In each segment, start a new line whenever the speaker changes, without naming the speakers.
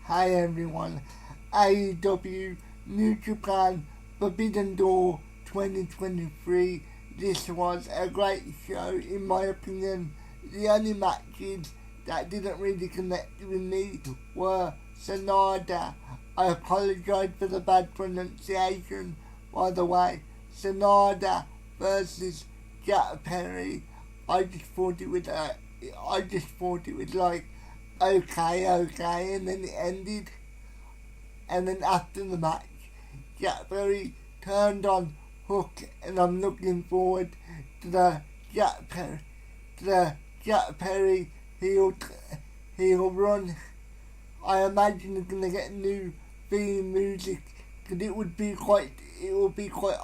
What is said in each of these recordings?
Hi everyone, AEW New Japan Forbidden Door 2023. This was a great show in my opinion. The only matches that didn't really connect with me were Sonada. I apologise for the bad pronunciation, by the way. Sonada versus Jack Perry. I just thought it was like okay, and then it ended. And then after the match, Jack Perry turned on Hook, and I'm looking forward to the Jack Perry heel run. I imagine he's gonna get new theme music, because it would be quite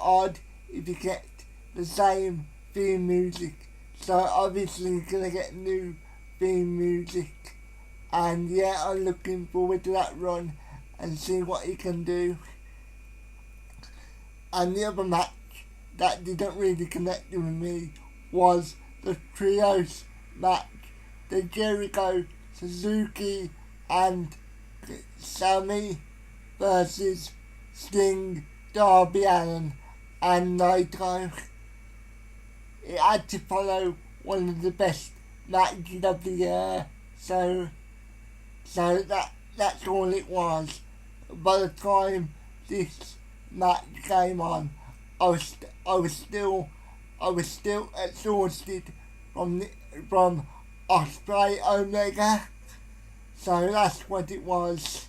odd if you get the same theme music. So obviously he's gonna get new theme music. And yeah, I'm looking forward to that run and see what he can do. And the other match that didn't really connect with me was the trios match. The Jericho, Suzuki and Sammy versus Sting, Darby Allin and Naito. It had to follow one of the best matches of the year, so that's all it was. By the time this match came on, I was still exhausted from Ospreay Omega. So that's what it was.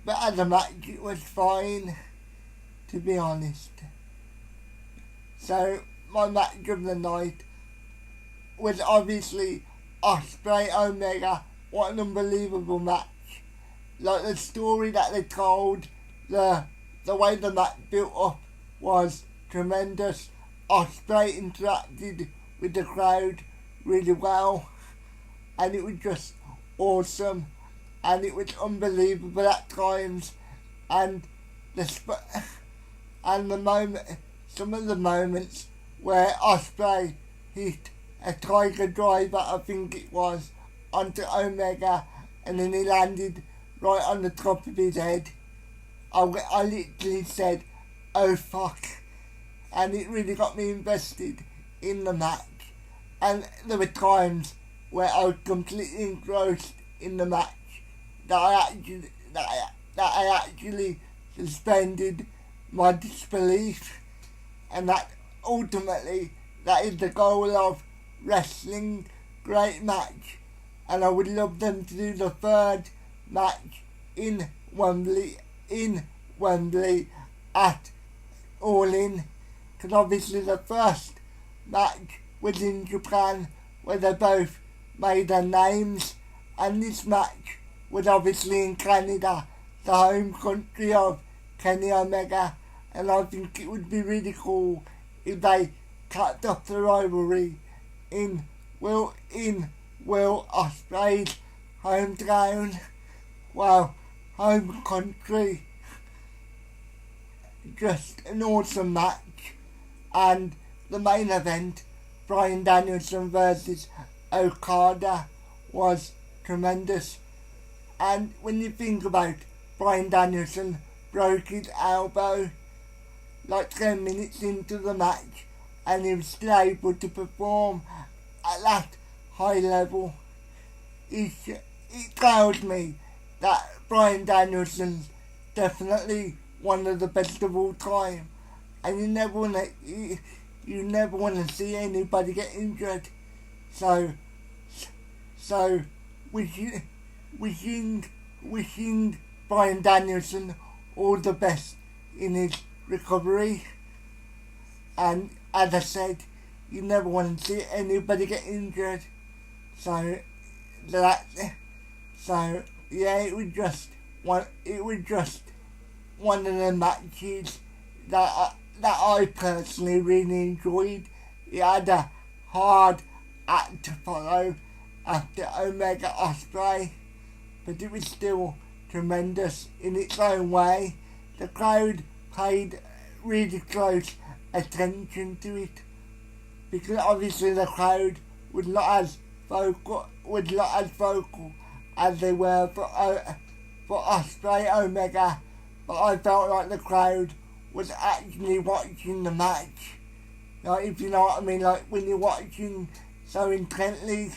But as a match, it was fine, to be honest. So my match of the night was obviously Ospreay Omega. What an unbelievable match. Like, the story that they told, the way the match built up was tremendous. Ospreay interacted with the crowd really well, and it was just awesome, and it was unbelievable at times, and some of the moments where Ospreay hit a Tiger Driver, I think it was, onto Omega, and then he landed right on the top of his head. I literally said, oh fuck, and it really got me invested in the match. And there were times where I was completely engrossed in the match that I actually suspended my disbelief, and that ultimately that is the goal of wrestling. Great match. And I would love them to do the third match in Wembley at All In, because obviously the first match was in Japan, where they both made their names, and this match was obviously in Canada, the home country of Kenny Omega, and I think it would be really cool if they capped off the rivalry in Will Ospreay's hometown, home country. Just an awesome match. And the main event, Bryan Danielson versus Okada, was tremendous. And when you think about Bryan Danielson broke his elbow like 10 minutes into the match, and he was still able to perform at that high level, it tells me that Bryan Danielson's definitely one of the best of all time, and you never wanna see anybody get injured. So wishing Bryan Danielson all the best in his recovery. And as I said, you never want to see anybody get injured. So yeah, it was just one of the matches that I personally really enjoyed. It had a hard act to follow after Omega Ospreay, but it was still tremendous in its own way. The crowd paid really close attention to it, because obviously the crowd was not as vocal as they were for Ospreay Omega, but I felt like the crowd was actually watching the match. Like, if you know what I mean, like when you're watching so intently,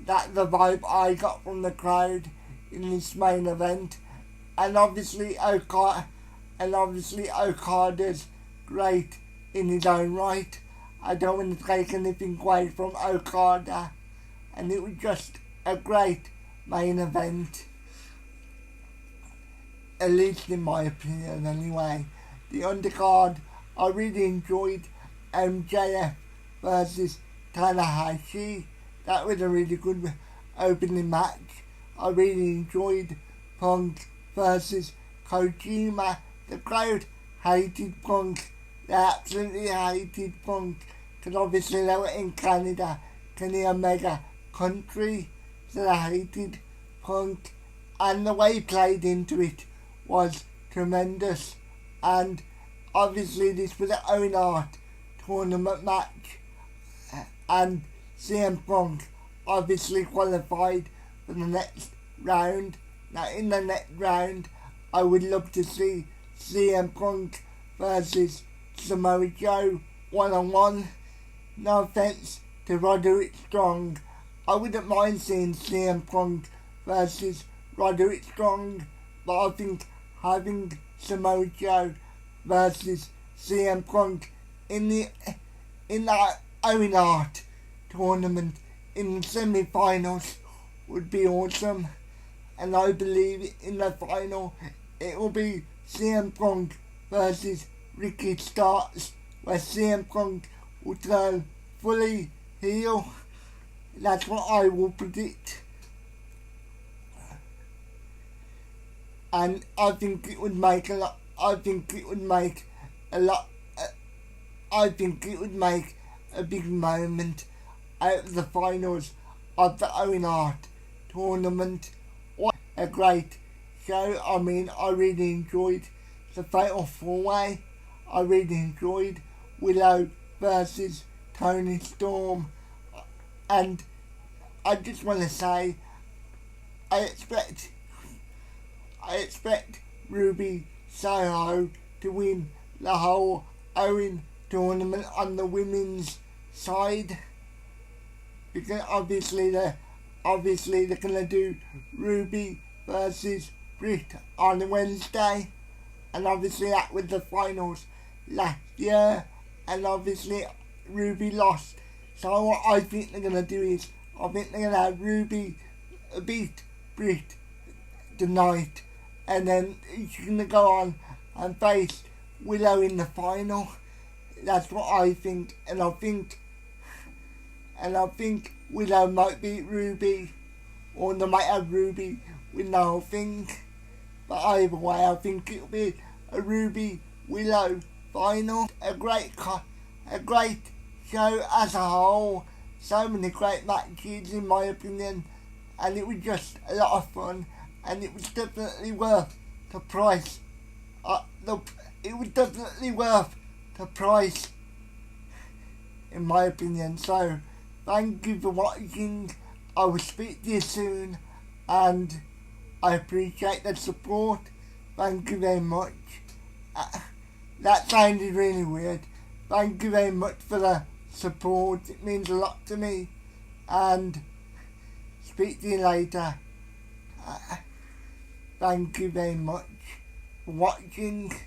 that's the vibe I got from the crowd in this main event. And obviously Okada's great in his own right. I don't want to take anything away from Okada, and it was just a great main event, at least in my opinion anyway. The undercard, I really enjoyed MJF versus Tanahashi. That was a really good opening match. I really enjoyed Punk versus Kojima. The crowd hated Punk. They absolutely hated Punk, because obviously they were in Canada, Kenny Omega country, so they hated Punk. And the way he played into it was tremendous. And obviously this was an Owen Hart tournament match, and CM Punk obviously qualified for the next round. Now in the next round, I would love to see CM Punk versus Samoa Joe one-on-one. No offense to Roderick Strong, I wouldn't mind seeing CM Punk versus Roderick Strong, but I think having Samoa Joe versus CM Punk in that Owen Hart tournament in the semi-finals would be awesome. And I believe in the final it will be CM Punk versus Ricky Starks, where CM Punk will turn fully heel. That's what I will predict. And I think it would make a big moment out of the finals of the Owen Hart tournament. What a great show. I mean, I really enjoyed the Fatal 4-Way. I really enjoyed Willow versus Tony Storm. And I just want to say, I expect Ruby Soho to win the whole Owen tournament on the women's side, because obviously they're gonna do Ruby versus Britt on Wednesday, and obviously that was the finals last year, and obviously Ruby lost. So what I think they're gonna do is, I think they're gonna have Ruby beat Britt tonight, and then she's gonna go on and face Willow in the final. That's what I think, and I think Willow might beat Ruby, or they might have Ruby win the whole thing. But either way, I think it'll be a Ruby Willow final. A great show as a whole. So many great matches in my opinion, and it was just a lot of fun, and it was definitely worth the price. It was definitely worth the price, in my opinion. So thank you for watching. I will speak to you soon, and I appreciate the support. Thank you very much. That sounded really weird. Thank you very much for the support. It means a lot to me. And speak to you later. Thank you very much for watching.